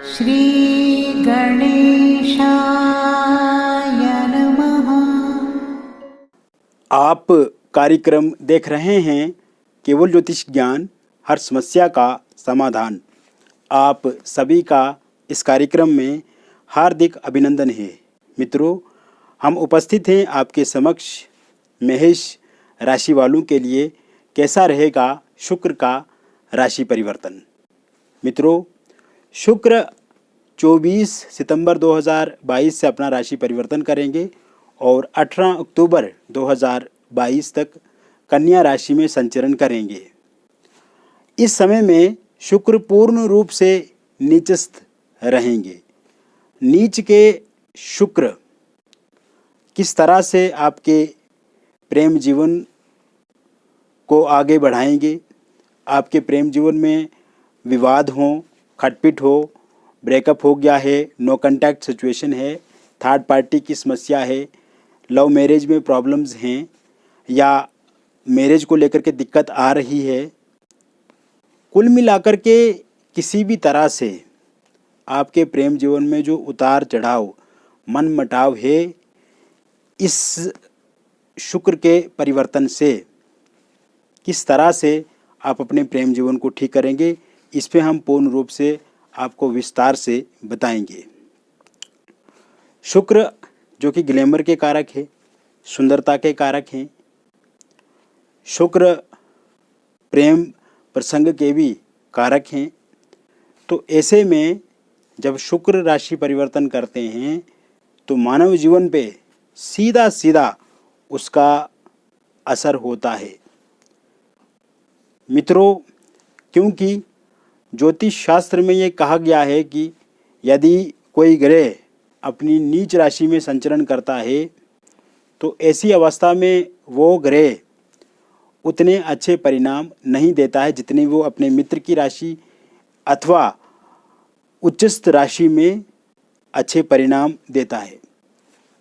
श्री गणेशाय नमः। आप कार्यक्रम देख रहे हैं केवल ज्योतिष ज्ञान, हर समस्या का समाधान। आप सभी का इस कार्यक्रम में हार्दिक अभिनंदन है। मित्रों, हम उपस्थित हैं आपके समक्ष मेष राशि वालों के लिए कैसा रहेगा शुक्र का राशि परिवर्तन। मित्रों, शुक्र 24 सितंबर 2022 से अपना राशि परिवर्तन करेंगे और 18 अक्टूबर 2022 तक कन्या राशि में संचरण करेंगे। इस समय में शुक्र पूर्ण रूप से नीचस्थ रहेंगे। नीच के शुक्र किस तरह से आपके प्रेम जीवन को आगे बढ़ाएंगे, आपके प्रेम जीवन में विवाद हो, खटपिट हो, ब्रेकअप हो गया है, नो कांटेक्ट सिचुएशन है, थर्ड पार्टी की समस्या है, लव मैरिज में प्रॉब्लम्स हैं या मैरिज को लेकर के दिक्कत आ रही है, कुल मिलाकर के किसी भी तरह से आपके प्रेम जीवन में जो उतार चढ़ाव, मन मटाव है, इस शुक्र के परिवर्तन से किस तरह से आप अपने प्रेम जीवन को ठीक करेंगे, इस पे हम पूर्ण रूप से आपको विस्तार से बताएंगे। शुक्र जो कि ग्लैमर के कारक है, सुंदरता के कारक हैं। शुक्र प्रेम प्रसंग के भी कारक हैं। तो ऐसे में जब शुक्र राशि परिवर्तन करते हैं तो मानव जीवन पे सीधा सीधा उसका असर होता है। मित्रों, क्योंकि ज्योतिष शास्त्र में ये कहा गया है कि यदि कोई ग्रह अपनी नीच राशि में संचरण करता है तो ऐसी अवस्था में वो ग्रह उतने अच्छे परिणाम नहीं देता है जितने वो अपने मित्र की राशि अथवा उच्चस्थ राशि में अच्छे परिणाम देता है।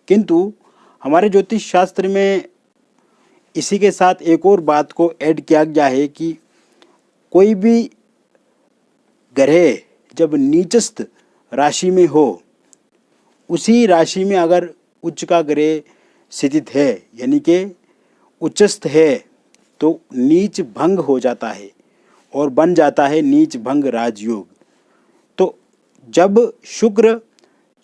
किंतु हमारे ज्योतिष शास्त्र में इसी के साथ एक और बात को ऐड किया गया है कि कोई भी ग्रह जब नीचस्थ राशि में हो, उसी राशि में अगर उच्च का ग्रह स्थित है यानी कि उच्चस्थ है तो नीच भंग हो जाता है और बन जाता है नीच भंग राजयोग। तो जब शुक्र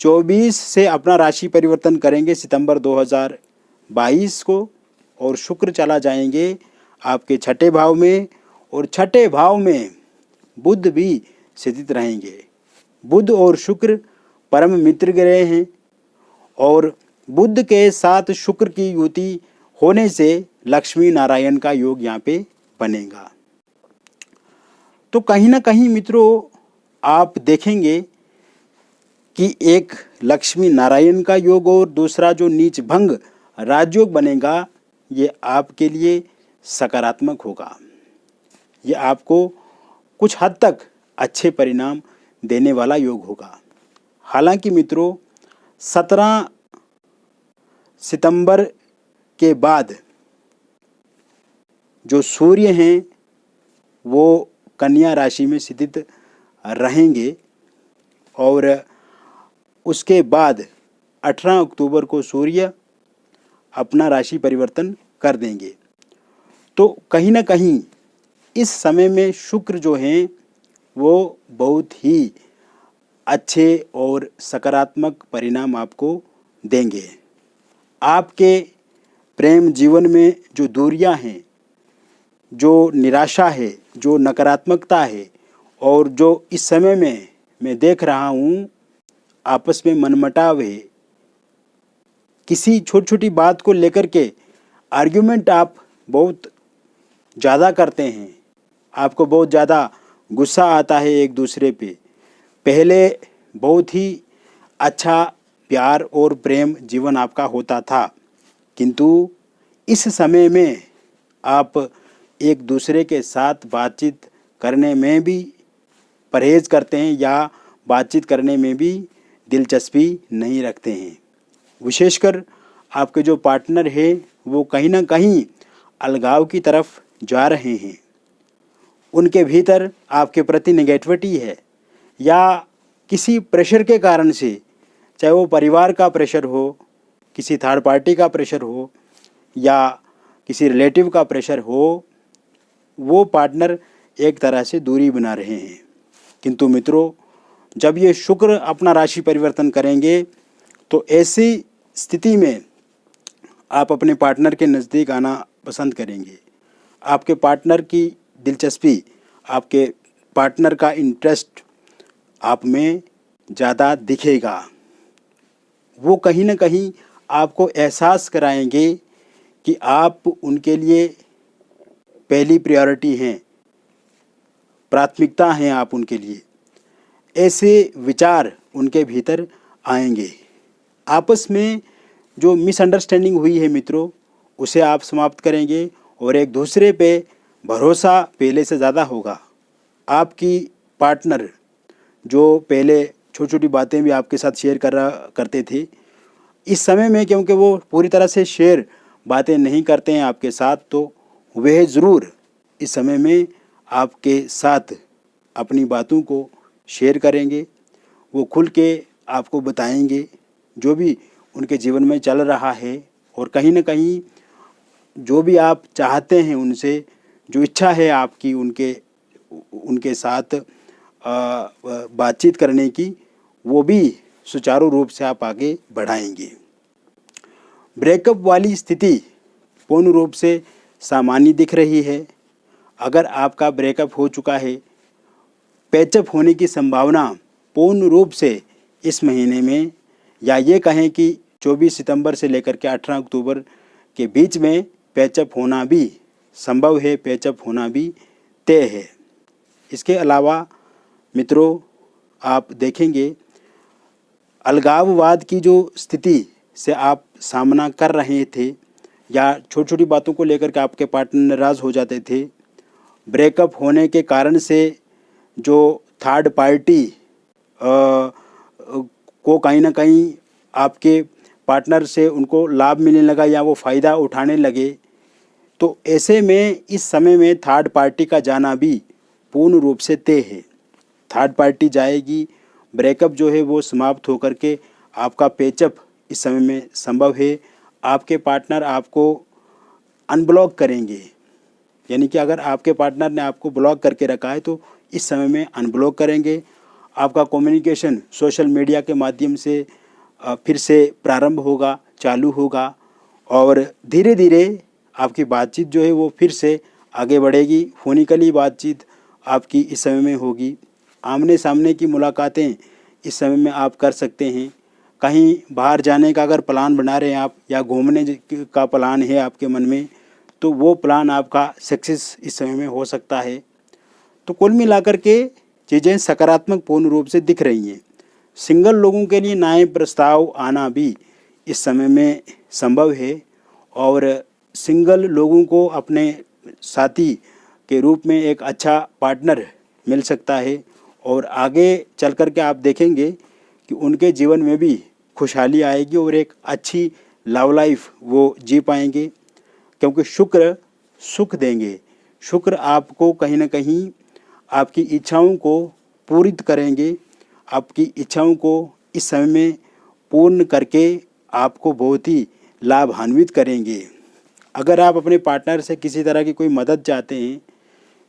24 से अपना राशि परिवर्तन करेंगे सितंबर 2022 को और शुक्र चला जाएंगे आपके छठे भाव में, और छठे भाव में बुध भी स्थित रहेंगे। बुध और शुक्र परम मित्र ग्रह हैं और बुध के साथ शुक्र की युति होने से लक्ष्मी नारायण का योग यहाँ पे बनेगा। तो कहीं ना कहीं मित्रों आप देखेंगे कि एक लक्ष्मी नारायण का योग और दूसरा जो नीच भंग राजयोग बनेगा, ये आपके लिए सकारात्मक होगा। ये आपको कुछ हद तक अच्छे परिणाम देने वाला योग होगा। हालांकि मित्रों 17 सितंबर के बाद जो सूर्य हैं वो कन्या राशि में स्थित रहेंगे और उसके बाद 18 अक्टूबर को सूर्य अपना राशि परिवर्तन कर देंगे। तो कहीं ना कहीं इस समय में शुक्र जो हैं वो बहुत ही अच्छे और सकारात्मक परिणाम आपको देंगे। आपके प्रेम जीवन में जो दूरियां हैं, जो निराशा है, जो नकारात्मकता है और जो इस समय में मैं देख रहा हूँ आपस में मनमुटाव है, किसी छोटी छोटी बात को लेकर के आर्ग्यूमेंट आप बहुत ज़्यादा करते हैं, आपको बहुत ज़्यादा गुस्सा आता है एक दूसरे पे। पहले बहुत ही अच्छा प्यार और प्रेम जीवन आपका होता था, किंतु इस समय में आप एक दूसरे के साथ बातचीत करने में भी परहेज करते हैं या बातचीत करने में भी दिलचस्पी नहीं रखते हैं। विशेषकर आपके जो पार्टनर है वो कहीं ना कहीं अलगाव की तरफ जा रहे हैं। उनके भीतर आपके प्रति नेगेटिविटी है या किसी प्रेशर के कारण से, चाहे वो परिवार का प्रेशर हो, किसी थर्ड पार्टी का प्रेशर हो या किसी रिलेटिव का प्रेशर हो, वो पार्टनर एक तरह से दूरी बना रहे हैं। किंतु मित्रों, जब ये शुक्र अपना राशि परिवर्तन करेंगे तो ऐसी स्थिति में आप अपने पार्टनर के नज़दीक आना पसंद करेंगे। आपके पार्टनर की दिलचस्पी, आपके पार्टनर का इंटरेस्ट आप में ज़्यादा दिखेगा। वो कहीं ना कहीं आपको एहसास कराएंगे कि आप उनके लिए पहली प्रायोरिटी हैं, प्राथमिकता हैं आप उनके लिए। ऐसे विचार उनके भीतर आएंगे। आपस में जो मिसअंडरस्टैंडिंग हुई है मित्रों, उसे आप समाप्त करेंगे और एक दूसरे पे भरोसा पहले से ज़्यादा होगा। आपकी पार्टनर जो पहले छोटी छोटी बातें भी आपके साथ शेयर करते थे, इस समय में क्योंकि वो पूरी तरह से शेयर बातें नहीं करते हैं आपके साथ, तो वह ज़रूर इस समय में आपके साथ अपनी बातों को शेयर करेंगे। वो खुल के आपको बताएंगे जो भी उनके जीवन में चल रहा है, और कहीं ना कहीं जो भी आप चाहते हैं उनसे, जो इच्छा है आपकी उनके साथ बातचीत करने की, वो भी सुचारू रूप से आप आगे बढ़ाएंगे। ब्रेकअप वाली स्थिति पूर्ण रूप से सामान्य दिख रही है। अगर आपका ब्रेकअप हो चुका है, पैचअप होने की संभावना पूर्ण रूप से इस महीने में, या ये कहें कि 24 सितंबर से लेकर के 18 अक्टूबर के बीच में पैचअप होना भी संभव है, पैचअप होना भी तय है। इसके अलावा मित्रों, आप देखेंगे अलगाववाद की जो स्थिति से आप सामना कर रहे थे, या छोटी छोटी बातों को लेकर के आपके पार्टनर नाराज़ हो जाते थे, ब्रेकअप होने के कारण से जो थर्ड पार्टी को कहीं ना कहीं आपके पार्टनर से उनको लाभ मिलने लगा या वो फ़ायदा उठाने लगे, तो ऐसे में इस समय में थर्ड पार्टी का जाना भी पूर्ण रूप से तय है। थर्ड पार्टी जाएगी, ब्रेकअप जो है वो समाप्त होकर के आपका पैचअप इस समय में संभव है। आपके पार्टनर आपको अनब्लॉक करेंगे, यानी कि अगर आपके पार्टनर ने आपको ब्लॉक करके रखा है तो इस समय में अनब्लॉक करेंगे। आपका कम्युनिकेशन सोशल मीडिया के माध्यम से फिर से प्रारंभ होगा, चालू होगा, और धीरे धीरे आपकी बातचीत जो है वो फिर से आगे बढ़ेगी। फोनिकली बातचीत आपकी इस समय में होगी। आमने सामने की मुलाकातें इस समय में आप कर सकते हैं। कहीं बाहर जाने का अगर प्लान बना रहे हैं आप, या घूमने का प्लान है आपके मन में, तो वो प्लान आपका सक्सेस इस समय में हो सकता है। तो कुल मिलाकर के चीज़ें सकारात्मक पूर्ण रूप से दिख रही हैं। सिंगल लोगों के लिए नए प्रस्ताव आना भी इस समय में संभव है, और सिंगल लोगों को अपने साथी के रूप में एक अच्छा पार्टनर मिल सकता है, और आगे चल कर के आप देखेंगे कि उनके जीवन में भी खुशहाली आएगी और एक अच्छी लव लाइफ वो जी पाएंगे, क्योंकि शुक्र सुख देंगे। शुक्र आपको कहीं ना कहीं आपकी इच्छाओं को पूरित करेंगे, आपकी इच्छाओं को इस समय में पूर्ण करके आपको बहुत ही लाभान्वित करेंगे। अगर आप अपने पार्टनर से किसी तरह की कोई मदद चाहते हैं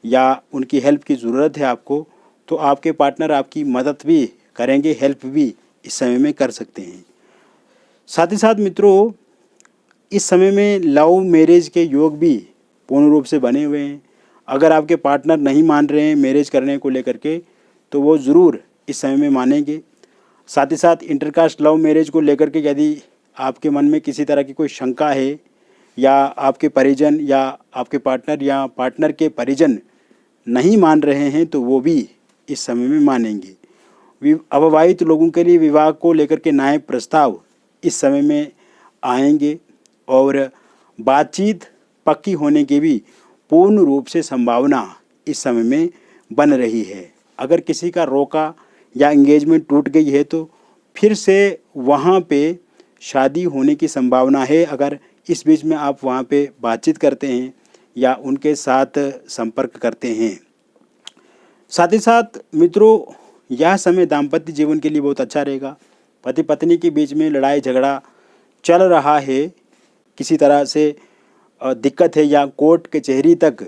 या उनकी हेल्प की ज़रूरत है आपको, तो आपके पार्टनर आपकी मदद भी करेंगे, हेल्प भी इस समय में कर सकते हैं। साथ ही साथ मित्रों, इस समय में लव मैरिज के योग भी पूर्ण रूप से बने हुए हैं। अगर आपके पार्टनर नहीं मान रहे हैं मैरिज करने को लेकर के, तो वो ज़रूर इस समय में मानेंगे। साथ ही साथ इंटरकास्ट लव मैरिज को लेकर के यदि आपके मन में किसी तरह की कोई शंका है, या आपके परिजन या आपके पार्टनर या पार्टनर के परिजन नहीं मान रहे हैं, तो वो भी इस समय में मानेंगे। अविवाहित लोगों के लिए विवाह को लेकर के नए प्रस्ताव इस समय में आएंगे, और बातचीत पक्की होने की भी पूर्ण रूप से संभावना इस समय में बन रही है। अगर किसी का रोका या एंगेजमेंट टूट गई है, तो फिर से वहाँ पे शादी होने की संभावना है, अगर इस बीच में आप वहाँ पे बातचीत करते हैं या उनके साथ संपर्क करते हैं। साथ ही साथ मित्रों, यह समय दाम्पत्य जीवन के लिए बहुत अच्छा रहेगा। पति पत्नी के बीच में लड़ाई झगड़ा चल रहा है, किसी तरह से दिक्कत है या कोर्ट कचहरी तक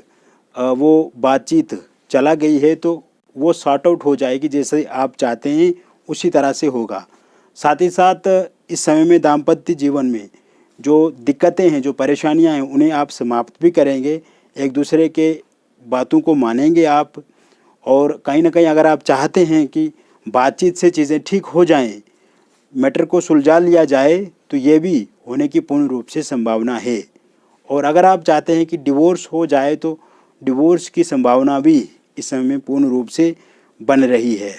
वो बातचीत चला गई है, तो वो सॉर्ट आउट हो जाएगी। जैसे आप चाहते हैं उसी तरह से होगा। साथ ही साथ इस समय में दाम्पत्य जीवन में जो दिक्कतें हैं, जो परेशानियां हैं, उन्हें आप समाप्त भी करेंगे। एक दूसरे के बातों को मानेंगे आप, और कहीं ना कहीं अगर आप चाहते हैं कि बातचीत से चीज़ें ठीक हो जाएं, मैटर को सुलझा लिया जाए, तो ये भी होने की पूर्ण रूप से संभावना है। और अगर आप चाहते हैं कि डिवोर्स हो जाए, तो डिवोर्स की संभावना भी इस समय में पूर्ण रूप से बन रही है।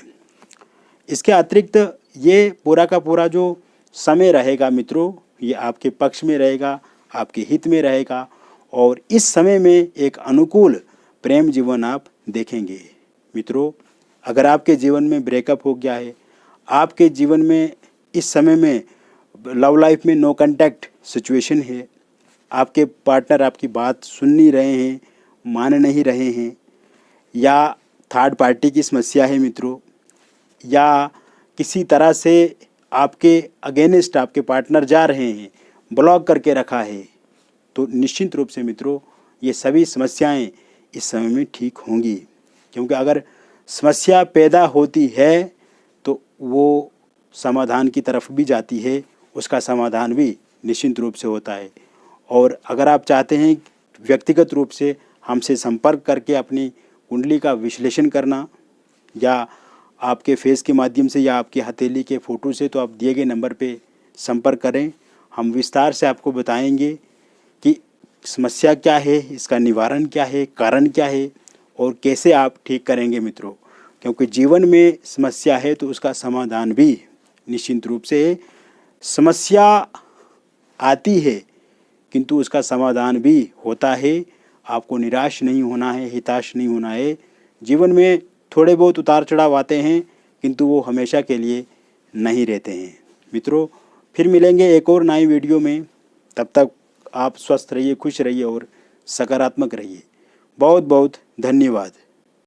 इसके अतिरिक्त ये पूरा का पूरा जो समय रहेगा मित्रों, ये आपके पक्ष में रहेगा, आपके हित में रहेगा, और इस समय में एक अनुकूल प्रेम जीवन आप देखेंगे। मित्रों, अगर आपके जीवन में ब्रेकअप हो गया है, आपके जीवन में इस समय में लव लाइफ में नो कांटेक्ट सिचुएशन है, आपके पार्टनर आपकी बात सुन नहीं रहे हैं, मान नहीं रहे हैं, या थर्ड पार्टी की समस्या है मित्रों, या किसी तरह से आपके अगेंस्ट आपके पार्टनर जा रहे हैं, ब्लॉक करके रखा है, तो निश्चित रूप से मित्रों ये सभी समस्याएं इस समय में ठीक होंगी। क्योंकि अगर समस्या पैदा होती है तो वो समाधान की तरफ भी जाती है, उसका समाधान भी निश्चित रूप से होता है। और अगर आप चाहते हैं व्यक्तिगत रूप से हमसे संपर्क करके अपनी कुंडली का विश्लेषण करना, या आपके फेस के माध्यम से या आपकी हथेली के फ़ोटो से, तो आप दिए गए नंबर पे संपर्क करें। हम विस्तार से आपको बताएंगे कि समस्या क्या है, इसका निवारण क्या है, कारण क्या है, और कैसे आप ठीक करेंगे मित्रों। क्योंकि जीवन में समस्या है तो उसका समाधान भी निश्चित रूप से है। समस्या आती है किंतु उसका समाधान भी होता है। आपको निराश नहीं होना है, हताश नहीं होना है। जीवन में थोड़े बहुत उतार चढ़ाव आते हैं किंतु वो हमेशा के लिए नहीं रहते हैं। मित्रों, फिर मिलेंगे एक और नई वीडियो में। तब तक आप स्वस्थ रहिए, खुश रहिए और सकारात्मक रहिए। बहुत बहुत धन्यवाद।